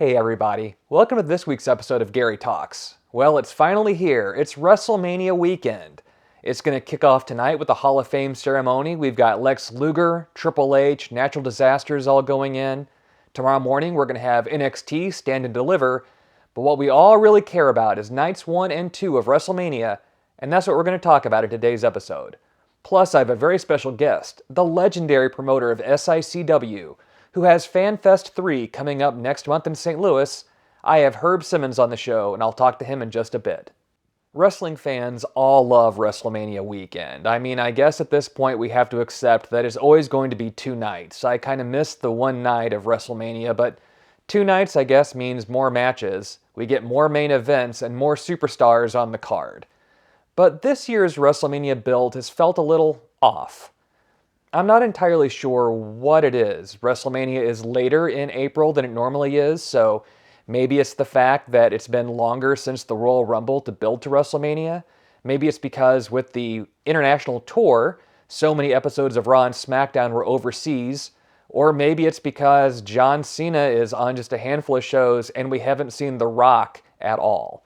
Hey everybody, welcome to this week's episode of Gary Talks. Well, it's finally here. It's Wrestlemania weekend. It's going to kick off tonight with the Hall of Fame ceremony. We've got Lex Luger, Triple H, Natural Disasters all going in. Tomorrow morning we're going to have NXT Stand and Deliver. But what we all really care about is nights 1 and 2 of Wrestlemania, and that's what we're going to talk about in today's episode. Plus, I have a very special guest, the legendary promoter of SICW, who has FanFest 3 coming up next month in St. Louis. I have Herb Simmons on the show, and I'll talk to him in just a bit. Wrestling fans all love WrestleMania weekend. I guess at this point we have to accept that it's always going to be 2 nights. I kind of missed the one night of WrestleMania, but 2 nights I guess means more matches. We get more main events and more superstars on the card. But this year's WrestleMania build has felt a little off. I'm not entirely sure what it is. WrestleMania is later in April than it normally is, so maybe it's the fact that it's been longer since the Royal Rumble to build to WrestleMania. Maybe it's because with the international tour, so many episodes of Raw and SmackDown were overseas. Or maybe it's because John Cena is on just a handful of shows and we haven't seen The Rock at all.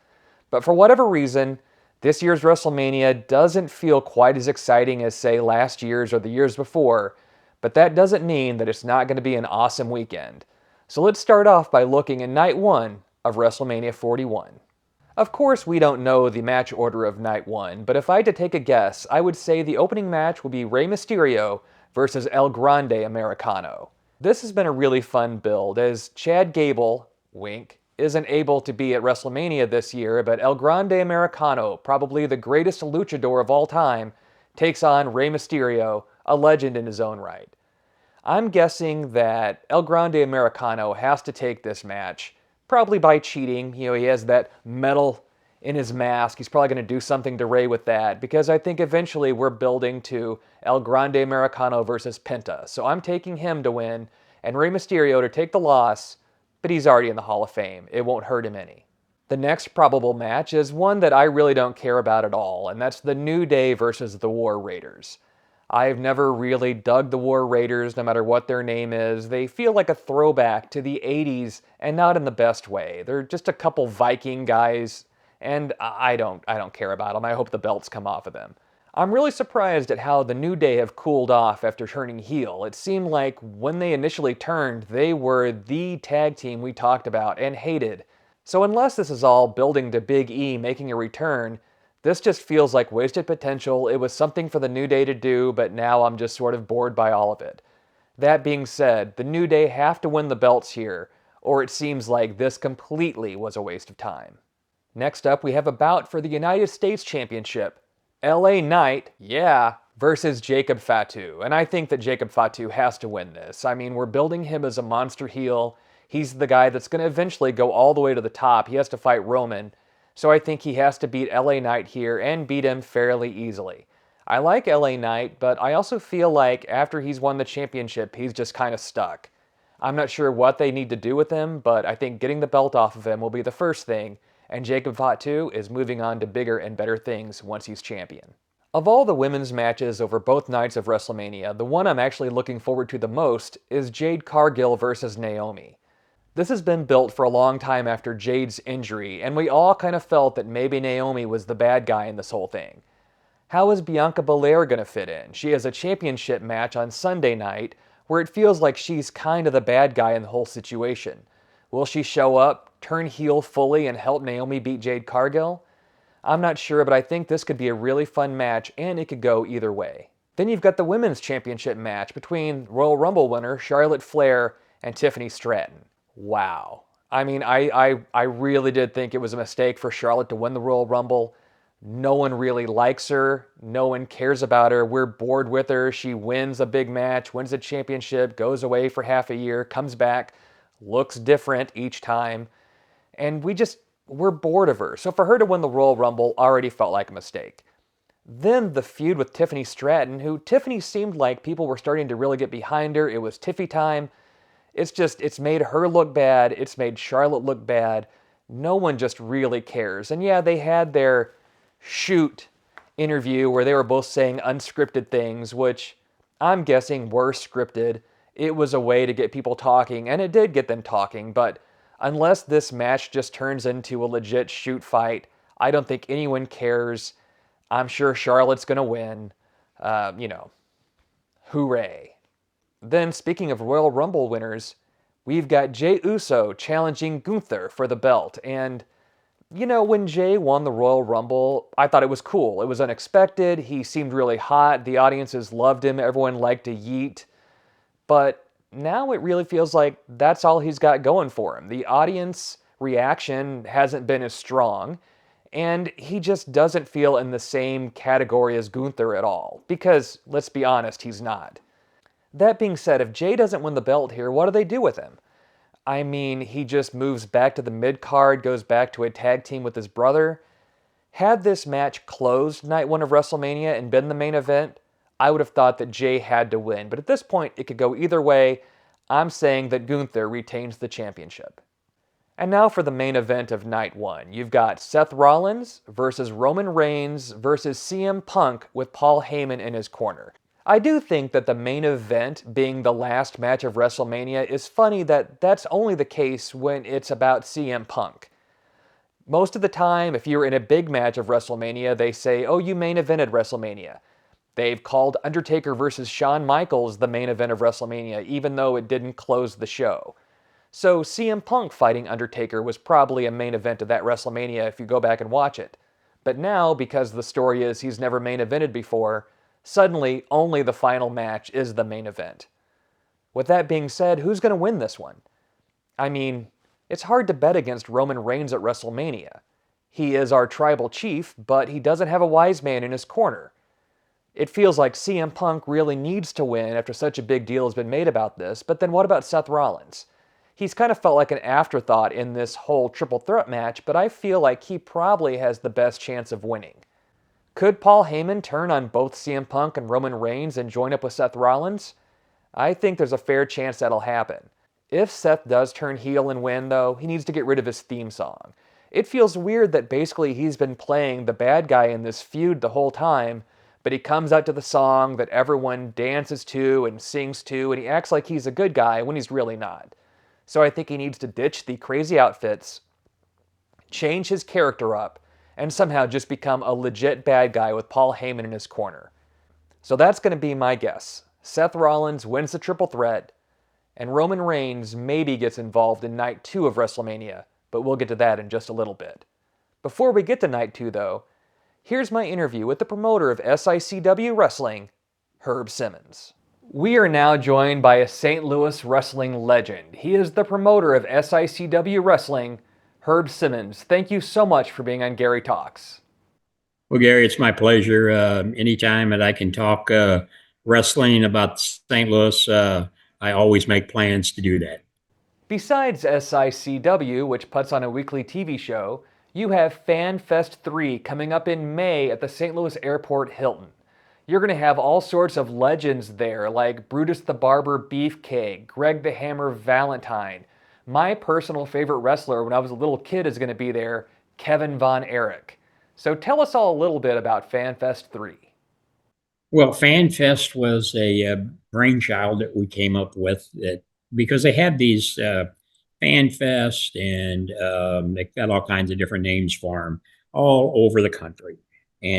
But for whatever reason, this year's WrestleMania doesn't feel quite as exciting as, say, last year's or the years before, but that doesn't mean that it's not going to be an awesome weekend. So let's start off by looking at Night 1 of WrestleMania 41. Of course, we don't know the match order of Night 1, but if I had to take a guess, I would say the opening match will be Rey Mysterio versus El Grande Americano. This has been a really fun build, as Chad Gable, wink, isn't able to be at WrestleMania this year, but El Grande Americano, probably the greatest luchador of all time, takes on Rey Mysterio, a legend in his own right. I'm guessing that El Grande Americano has to take this match, probably by cheating. He has that metal in his mask. He's probably going to do something to Rey with that, because I think eventually we're building to El Grande Americano versus Penta. So I'm taking him to win, and Rey Mysterio to take the loss, but he's already in the Hall of Fame. It won't hurt him any. The next probable match is one that I really don't care about at all, and that's the New Day versus the War Raiders. I've never really dug the War Raiders, no matter what their name is. They feel like a throwback to the 80s, and not in the best way. They're just a couple Viking guys, and I don't care about them. I hope the belts come off of them. I'm really surprised at how the New Day have cooled off after turning heel. It seemed like when they initially turned, they were the tag team we talked about and hated. So unless this is all building to Big E making a return, this just feels like wasted potential. It was something for the New Day to do, but now I'm just sort of bored by all of it. That being said, the New Day have to win the belts here, or it seems like this completely was a waste of time. Next up, we have a bout for the United States Championship. LA Knight, yeah, versus Jacob Fatu. And I think that Jacob Fatu has to win this. We're building him as a monster heel. He's the guy that's going to eventually go all the way to the top. He has to fight Roman. So I think he has to beat LA Knight here and beat him fairly easily. I like LA Knight, but I also feel like after he's won the championship, he's just kind of stuck. I'm not sure what they need to do with him, but I think getting the belt off of him will be the first thing, and Jacob Fatu is moving on to bigger and better things once he's champion. Of all the women's matches over both nights of WrestleMania, the one I'm actually looking forward to the most is Jade Cargill versus Naomi. This has been built for a long time after Jade's injury, and we all kind of felt that maybe Naomi was the bad guy in this whole thing. How is Bianca Belair going to fit in? She has a championship match on Sunday night where it feels like she's kind of the bad guy in the whole situation. Will she show up, turn heel fully, and help Naomi beat Jade Cargill? I'm not sure, but I think this could be a really fun match, and it could go either way. Then you've got the women's championship match between Royal Rumble winner Charlotte Flair and Tiffany Stratton. Wow. I really did think it was a mistake for Charlotte to win the Royal Rumble. No one really likes her. No one cares about her. We're bored with her. She wins a big match, wins a championship, goes away for half a year, comes back, looks different each time, and we're bored of her. So for her to win the Royal Rumble already felt like a mistake. Then the feud with Tiffany Stratton, who Tiffany seemed like people were starting to really get behind her. It was Tiffy time. It's made her look bad. It's made Charlotte look bad. No one just really cares. And yeah, they had their shoot interview where they were both saying unscripted things, which I'm guessing were scripted. It was a way to get people talking, and it did get them talking, but Unless this match just turns into a legit shoot fight, I don't think anyone cares. I'm sure Charlotte's going to win. You know, hooray. Then, speaking of Royal Rumble winners, we've got Jey Uso challenging Gunther for the belt. And, you know, when Jey won the Royal Rumble, I thought it was cool. It was unexpected. He seemed really hot. The audiences loved him. Everyone liked to yeet. But now it really feels like that's all he's got going for him. The audience reaction hasn't been as strong, and he just doesn't feel in the same category as Gunther at all. Because, let's be honest, he's not. That being said, if Jey doesn't win the belt here, what do they do with him? I mean, he just moves back to the mid-card, goes back to a tag team with his brother. Had this match closed night one of WrestleMania and been the main event, I would have thought that Jey had to win. But at this point, it could go either way. I'm saying that Gunther retains the championship. And now for the main event of night one. You've got Seth Rollins versus Roman Reigns versus CM Punk with Paul Heyman in his corner. I do think that the main event being the last match of WrestleMania is funny that that's only the case when it's about CM Punk. Most of the time, if you're in a big match of WrestleMania, they say, oh, you main evented WrestleMania. They've called Undertaker versus Shawn Michaels the main event of WrestleMania, even though it didn't close the show. So CM Punk fighting Undertaker was probably a main event of that WrestleMania if you go back and watch it. But now, because the story is he's never main evented before, suddenly only the final match is the main event. With that being said, who's going to win this one? I mean, it's hard to bet against Roman Reigns at WrestleMania. He is our tribal chief, but he doesn't have a wise man in his corner. It feels like CM Punk really needs to win after such a big deal has been made about this, but then what about Seth Rollins? He's kind of felt like an afterthought in this whole triple threat match, but I feel like he probably has the best chance of winning. Could Paul Heyman turn on both CM Punk and Roman Reigns and join up with Seth Rollins? I think there's a fair chance that'll happen. If Seth does turn heel and win, though, he needs to get rid of his theme song. It feels weird that basically he's been playing the bad guy in this feud the whole time, but he comes out to the song that everyone dances to and sings to, and he acts like he's a good guy when he's really not. So I think he needs to ditch the crazy outfits, change his character up, and somehow just become a legit bad guy with Paul Heyman in his corner. So that's going to be my guess. Seth Rollins wins the triple threat, and Roman Reigns maybe gets involved in night 2 of WrestleMania, but we'll get to that in just a little bit. Before we get to night 2, though, here's my interview with the promoter of SICW Wrestling, Herb Simmons. We are now joined by a St. Louis wrestling legend. He is the promoter of SICW Wrestling, Herb Simmons. Thank you so much for being on Gary Talks. Well, Gary, it's my pleasure. Anytime that I can talk wrestling about St. Louis, I always make plans to do that. Besides SICW, which puts on a weekly TV show, you have FanFest 3 coming up in May at the St. Louis Airport Hilton. You're going to have all sorts of legends there, like Brutus the Barber Beefcake, Greg the Hammer Valentine. My personal favorite wrestler when I was a little kid is going to be there, Kevin Von Erich. So tell us all a little bit about FanFest 3. Well, FanFest was a brainchild that we came up with because they had these FanFest and they've got all kinds of different names for them all over the country.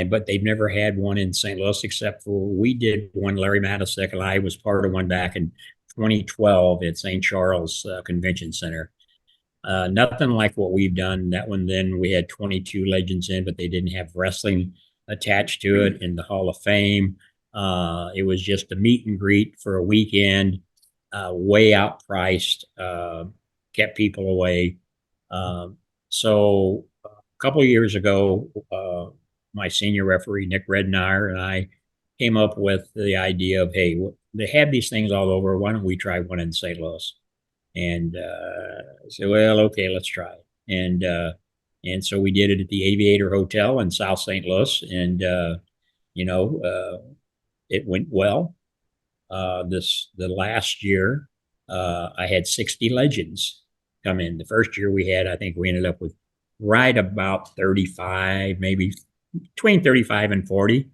But they've never had one in St. Louis except for we did one. Larry Matysek and I was part of one back in 2012 at St. Charles Convention Center. Nothing like what we've done. That one, then we had 22 legends in, but they didn't have wrestling attached to it in the Hall of Fame. It was just a meet and greet for a weekend, way outpriced, kept people away. So a couple of years ago, my senior referee, Nick Rednire, and I came up with the idea of, hey, they have these things all over. Why don't we try one in St. Louis? And I said, well, okay, let's try it. And so we did it at the Aviator Hotel in South St. Louis. And, it went well. The last year, I had 60 legends come in. The first year I think we ended up with right about 35, maybe between 35 and 40.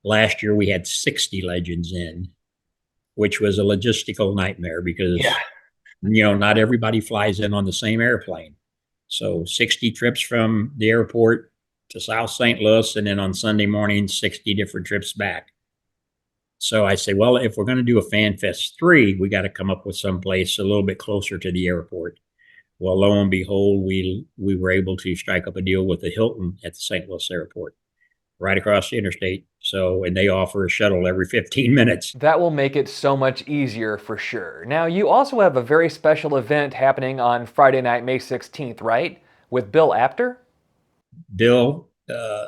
Last year we had 60 legends in, which was a logistical nightmare because Not everybody flies in on the same airplane. So 60 trips from the airport to South St. Louis, and then on Sunday morning, 60 different trips back. So I say, well, if we're going to do a Fan Fest 3, we got to come up with some place a little bit closer to the airport. Well, lo and behold, we were able to strike up a deal with the Hilton at the St. Louis airport, right across the interstate. So, and they offer a shuttle every 15 minutes. That will make it so much easier for sure. Now, you also have a very special event happening on Friday night, May 16th, right? With Bill Apter? Bill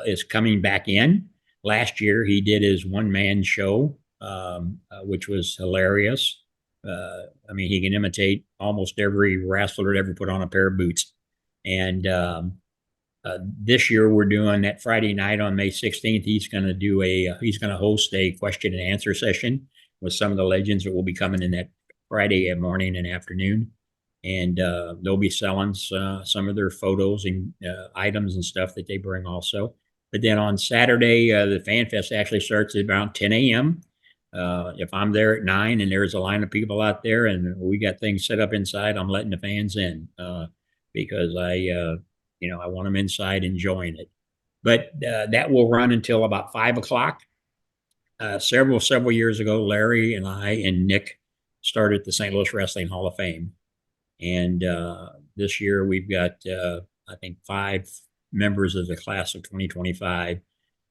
is coming back in. Last year, he did his one-man show, which was hilarious. I mean, he can imitate almost every wrestler that ever put on a pair of boots. And this year, we're doing that Friday night on May 16th. He's going to host a question and answer session with some of the legends that will be coming in that Friday morning and afternoon. And they'll be selling some of their photos and items and stuff that they bring also. But then on Saturday, the Fan Fest actually starts at around 10 a.m. If I'm there at 9 and there's a line of people out there and we got things set up inside, I'm letting the fans in because I want them inside enjoying it. But that will run until about 5 o'clock. Several years ago, Larry and I and Nick started the St. Louis Wrestling Hall of Fame. And this year we've got, I think, 5 members of the class of 2025.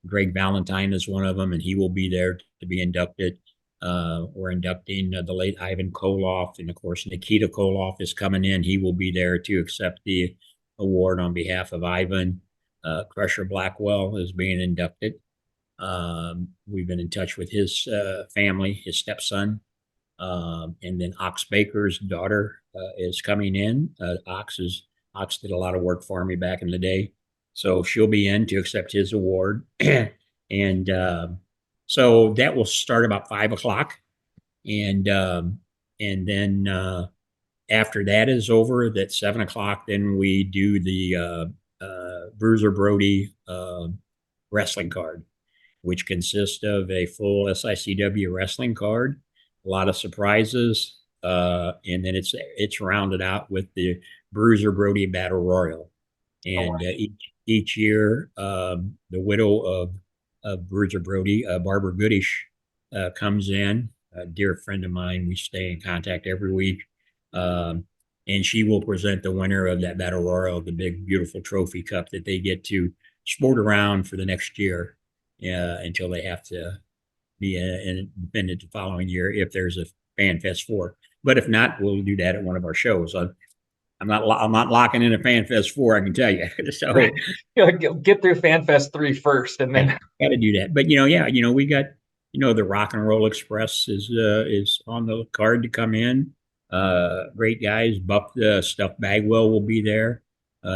Greg Valentine is one of them, and he will be there to be inducted. We're inducting the late Ivan Koloff, and of course, Nikita Koloff is coming in. He will be there to accept the award on behalf of Ivan. Crusher Blackwell is being inducted. We've been in touch with his family, his stepson. And then Ox Baker's daughter is coming in. Ox did a lot of work for me back in the day, so she'll be in to accept his award. And so that will start about 5 o'clock, and then after that is over, at 7 o'clock, then we do the Bruiser Brody wrestling card, which consists of a full SICW wrestling card, a lot of surprises, and then it's rounded out with the Bruiser Brody Battle Royal. And each year, the widow of Bruiser Brody, Barbara Goodish, comes in. A dear friend of mine. We stay in contact every week. And she will present the winner of that Battle Royal, the big, beautiful trophy cup that they get to sport around for the next year until they have to be independent the following year if there's a Fan Fest 4. But if not, we'll do that at one of our shows. I'm not locking in a Fan Fest 4, I can tell you. So Right. Get through Fan Fest 3 first, and then got to do that. But we got the Rock and Roll Express is on the card to come in. Great guys. Buck Stuff Bagwell will be there.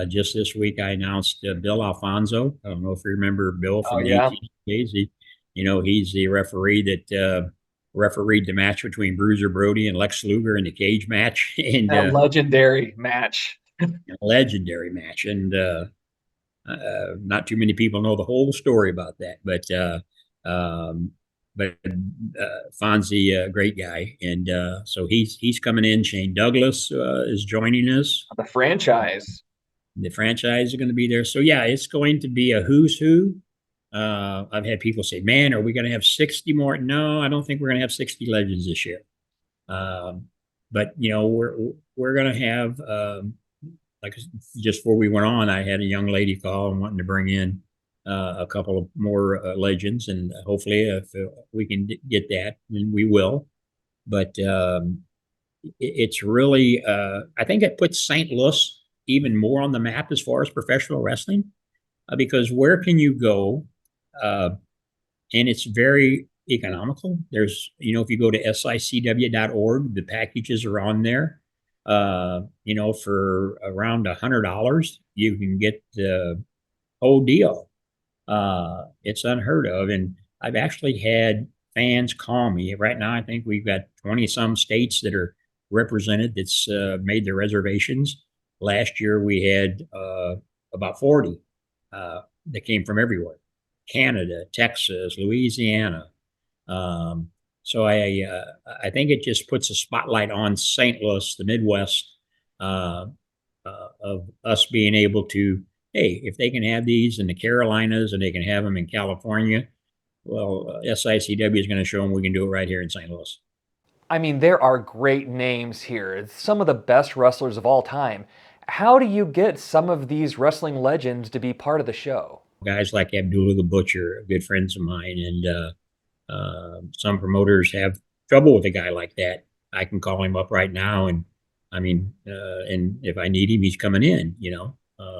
Just this week, I announced Bill Alfonso. I don't know if you remember Bill from the 18 days. He's the referee that refereed the match between Bruiser Brody and Lex Luger in the cage match. And that legendary match. legendary match. And not too many people know the whole story about that. But Fonzie, great guy. And so he's coming in. Shane Douglas is joining us. The franchise. The franchise is going to be there. So, yeah, it's going to be a who's who. I've had people say, man, are we going to have 60 more? No, I don't think we're going to have 60 legends this year. But, we're going to have, like just before we went on, I had a young lady call and wanting to bring in a couple of more legends. And hopefully if we can get that, then we will. But it's really, I think it puts St. Louis even more on the map as far as professional wrestling, because where can you go? And it's very economical. There's, if you go to SICW.org, the packages are on there. For around $100, you can get the whole deal. It's unheard of. And I've actually had fans call me. Right now, I think we've got 20 some states that are represented that's made their reservations. Last year, we had about 40 that came from everywhere. Canada, Texas, Louisiana. So I think it just puts a spotlight on St. Louis, the Midwest, uh, of us being able to, hey, if they can have these in the Carolinas and they can have them in California, well, SICW is going to show them we can do it right here in St. Louis. I mean, there are great names here. It's some of the best wrestlers of all time. How do you get some of these wrestling legends to be part of the show? Guys like Abdullah the Butcher, good friends of mine, and some promoters have trouble with a guy like that. I can call him up right now, and I mean, and if I need him, he's coming in.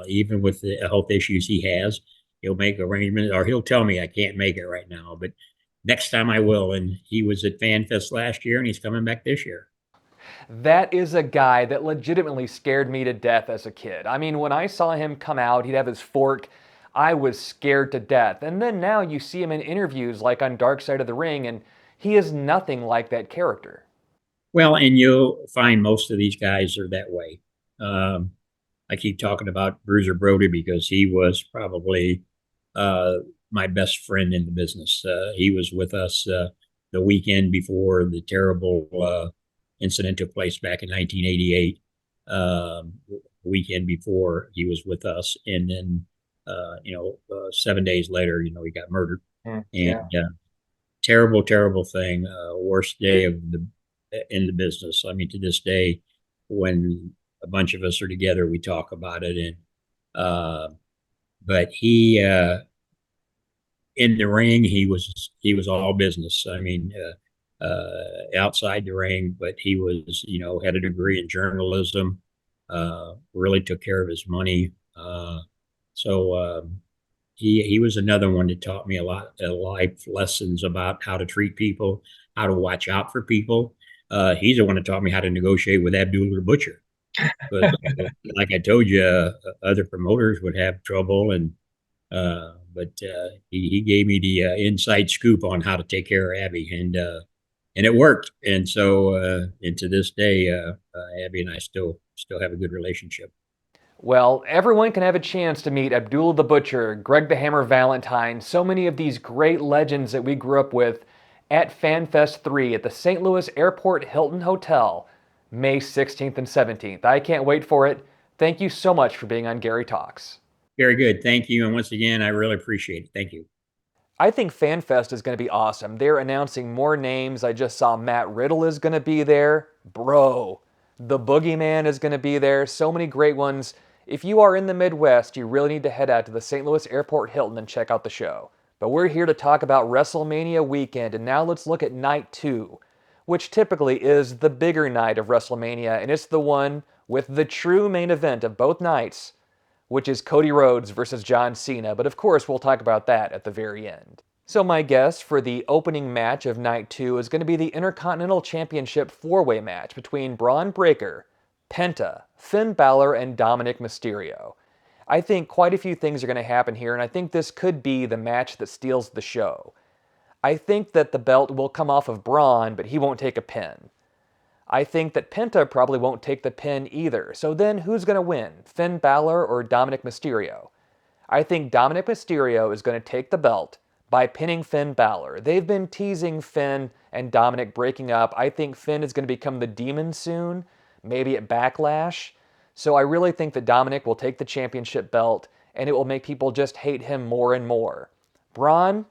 Even with the health issues he has, he'll make arrangements, or he'll tell me I can't make it right now, but next time I will. And he was at FanFest last year, and he's coming back this year. That is a guy that legitimately scared me to death as a kid. I mean, when I saw him come out, he'd have his fork. I was scared to death. And then now you see him in interviews like on Dark Side of the Ring, and he is nothing like that character. Well, and you'll find most of these guys are that way. Um, I keep talking about Bruiser Brody because he was probably uh, my best friend in the business. He was with us the weekend before the terrible incident took place back in 1988. Weekend before he was with us, and then 7 days later, he got murdered, and Yeah. terrible, terrible thing. Worst day of the in the business. I mean, to this day, when a bunch of us are together, we talk about it. And but he in the ring, he was all business. I mean, outside the ring, but he was had a degree in journalism. Really took care of his money. So he was another one that taught me a lot of life lessons about how to treat people, how to watch out for people. He's the one that taught me how to negotiate with Abdullah the Butcher. Because, like I told you, other promoters would have trouble, but he gave me the inside scoop on how to take care of Abby, and it worked. And so, and to this day, Abby and I still have a good relationship. Well, everyone can have a chance to meet Abdullah the Butcher, Greg the Hammer Valentine, so many of these great legends that we grew up with at FanFest 3 at the St. Louis Airport Hilton Hotel, May 16th and 17th. I can't wait for it. Thank you so much for being on Gary Talks. Very good. Thank you. And once again, I really appreciate it. Thank you. I think FanFest is going to be awesome. They're announcing more names. I just saw Matt Riddle is going to be there. Bro, the Boogeyman is going to be there. So many great ones. If you are in the Midwest, you really need to head out to the St. Louis Airport Hilton and check out the show. But we're here to talk about WrestleMania weekend, and now let's look at night 2, which typically is the bigger night of WrestleMania, and it's the one with the true main event of both nights, which is Cody Rhodes versus John Cena, but of course we'll talk about that at the very end. So my guess for the opening match of Night 2 is going to be the Intercontinental Championship 4-way match between Braun Breaker, Penta, Finn Balor, and Dominic Mysterio. I think quite a few things are going to happen here, and I think this could be the match that steals the show. I think that the belt will come off of Braun, but he won't take a pin. I think that Penta probably won't take the pin either. So then who's going to win? Finn Balor or Dominic Mysterio? I think Dominic Mysterio is going to take the belt by pinning Finn Balor. They've been teasing Finn and Dominic breaking up. I think Finn is going to become the Demon soon, maybe at Backlash. So I really think that Dominic will take the championship belt and it will make people just hate him more and more. Braun,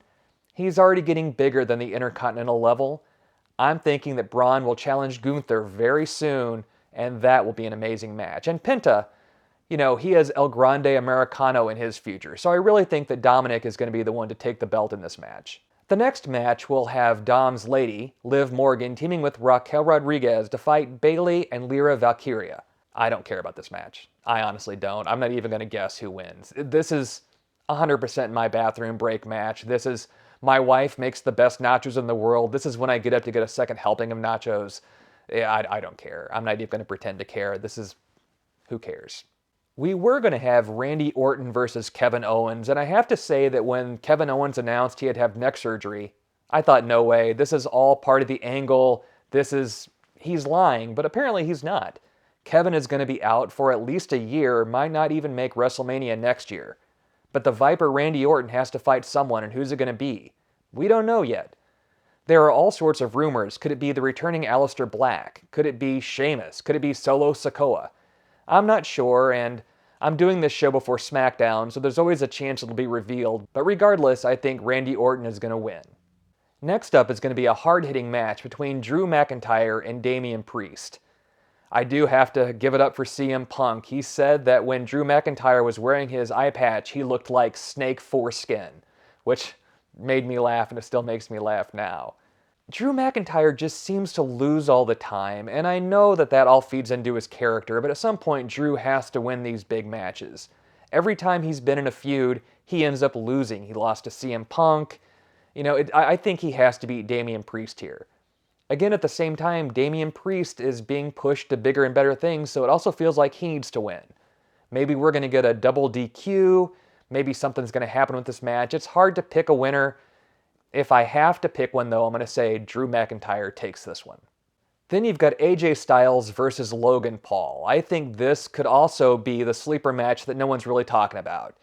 he's already getting bigger than the Intercontinental level. I'm thinking that Braun will challenge Gunther very soon, and that will be an amazing match. And Penta, he has El Grande Americano in his future, so I really think that Dominic is going to be the one to take the belt in this match. The next match will have Dom's lady, Liv Morgan, teaming with Raquel Rodriguez to fight Bayley and Lyra Valkyria. I don't care about this match. I honestly don't. I'm not even going to guess who wins. This is 100% my bathroom break match. This is my wife makes the best nachos in the world. This is when I get up to get a second helping of nachos. I don't care. I'm not even going to pretend to care. Who cares? We were going to have Randy Orton versus Kevin Owens, and I have to say that when Kevin Owens announced he had to have neck surgery, I thought, no way, this is all part of the angle. He's lying, but apparently he's not. Kevin is going to be out for at least a year, might not even make WrestleMania next year. But the Viper Randy Orton has to fight someone, and who's it going to be? We don't know yet. There are all sorts of rumors. Could it be the returning Aleister Black? Could it be Sheamus? Could it be Solo Sikoa? I'm not sure, and I'm doing this show before SmackDown, so there's always a chance it'll be revealed, but regardless, I think Randy Orton is going to win. Next up is going to be a hard-hitting match between Drew McIntyre and Damian Priest. I do have to give it up for CM Punk. He said that when Drew McIntyre was wearing his eye patch, he looked like snake foreskin, which made me laugh, and it still makes me laugh now. Drew McIntyre just seems to lose all the time, and I know that all feeds into his character, but at some point Drew has to win these big matches. Every time he's been in a feud, he ends up losing. He lost to CM Punk. I think he has to beat Damian Priest here. Again, at the same time, Damian Priest is being pushed to bigger and better things, so it also feels like he needs to win. Maybe we're going to get a double DQ. Maybe something's going to happen with this match. It's hard to pick a winner. If I have to pick one, though, I'm going to say Drew McIntyre takes this one. Then you've got AJ Styles versus Logan Paul. I think this could also be the sleeper match that no one's really talking about.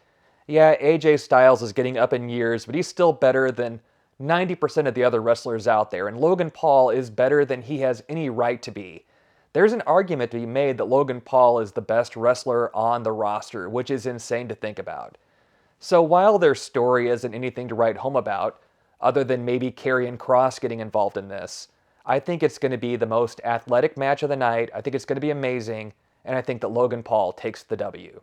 Yeah, AJ Styles is getting up in years, but he's still better than 90% of the other wrestlers out there, and Logan Paul is better than he has any right to be. There's an argument to be made that Logan Paul is the best wrestler on the roster, which is insane to think about. So while their story isn't anything to write home about, other than maybe Karrion Kross getting involved in this, I think it's going to be the most athletic match of the night. I think it's going to be amazing, and I think that Logan Paul takes the W.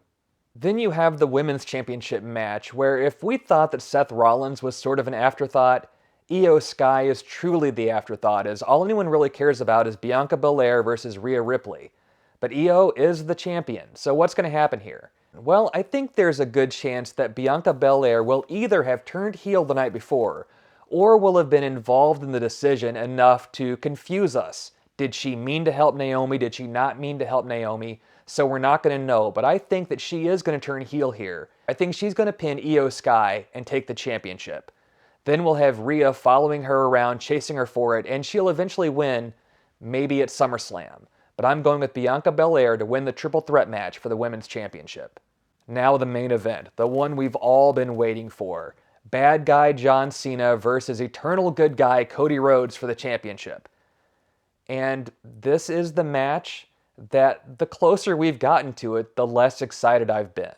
Then you have the Women's Championship match, where if we thought that Seth Rollins was sort of an afterthought, Io Sky is truly the afterthought, as all anyone really cares about is Bianca Belair versus Rhea Ripley. But Io is the champion, so what's going to happen here? Well, I think there's a good chance that Bianca Belair will either have turned heel the night before, or will have been involved in the decision enough to confuse us. Did she mean to help Naomi? Did she not mean to help Naomi? So we're not going to know, but I think that she is going to turn heel here. I think she's going to pin Io Sky and take the championship. Then we'll have Rhea following her around, chasing her for it, and she'll eventually win, maybe at SummerSlam. But I'm going with Bianca Belair to win the triple threat match for the Women's Championship. Now the main event, the one we've all been waiting for. Bad guy John Cena versus eternal good guy Cody Rhodes for the championship. And this is the match that the closer we've gotten to it, the less excited I've been.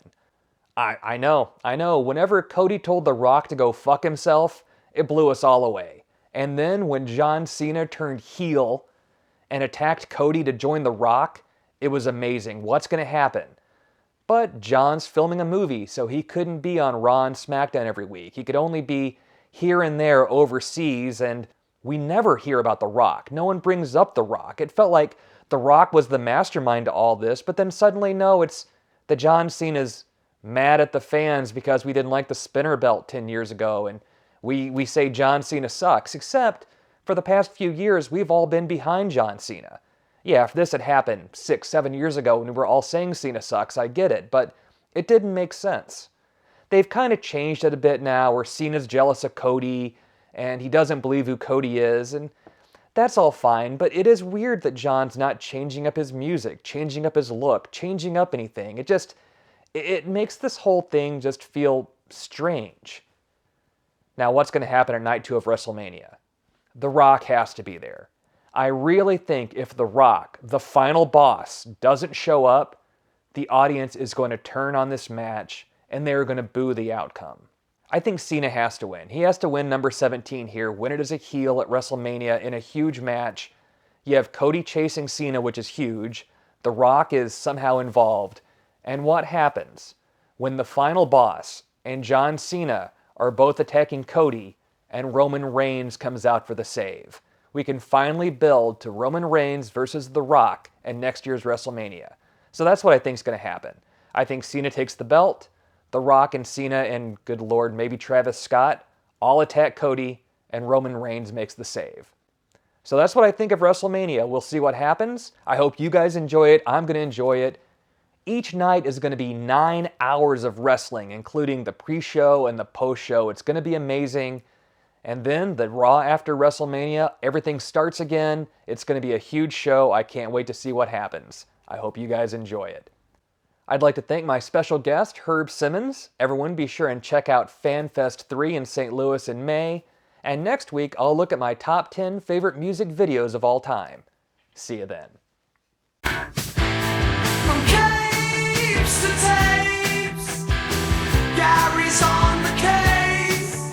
I know. Whenever Cody told The Rock to go fuck himself, it blew us all away. And then when John Cena turned heel and attacked Cody to join The Rock, it was amazing. What's going to happen? But John's filming a movie, so he couldn't be on Raw and SmackDown every week. He could only be here and there overseas, and we never hear about The Rock. No one brings up The Rock. It felt like The Rock was the mastermind to all this, but then suddenly, no, it's that John Cena's mad at the fans because we didn't like the spinner belt 10 years ago, and we say John Cena sucks, except for the past few years, we've all been behind John Cena. Yeah, if this had happened 6, 7 years ago when we were all saying Cena sucks, I get it, but it didn't make sense. They've kind of changed it a bit now, where Cena's jealous of Cody, and he doesn't believe who Cody is, and that's all fine, but it is weird that John's not changing up his music, changing up his look, changing up anything. It makes this whole thing just feel strange. Now, what's going to happen at night 2 of WrestleMania? The Rock has to be there. I really think if The Rock, the final boss, doesn't show up, the audience is going to turn on this match and they're going to boo the outcome. I think Cena has to win. He has to win number 17 here, win it as a heel at WrestleMania in a huge match. You have Cody chasing Cena, which is huge. The Rock is somehow involved. And what happens when the final boss and John Cena are both attacking Cody and Roman Reigns comes out for the save? We can finally build to Roman Reigns versus The Rock at next year's WrestleMania. So that's what I think is going to happen. I think Cena takes the belt, The Rock and Cena and, good Lord, maybe Travis Scott all attack Cody, and Roman Reigns makes the save. So that's what I think of WrestleMania. We'll see what happens. I hope you guys enjoy it. I'm going to enjoy it. Each night is going to be 9 hours of wrestling, including the pre-show and the post-show. It's going to be amazing. And then the Raw after WrestleMania, everything starts again. It's going to be a huge show. I can't wait to see what happens. I hope you guys enjoy it. I'd like to thank my special guest, Herb Simmons. Everyone be sure and check out FanFest 3 in St. Louis in May. And next week, I'll look at my top 10 favorite music videos of all time. See you then. From capes to tapes, Gary's on the case.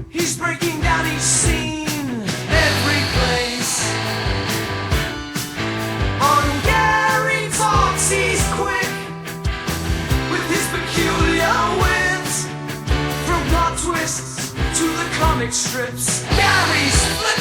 He's breaking down each scene, every place. On Gary Talks, he's quick with his peculiar wits. From plot twists to the comic strips, Gary's flipping.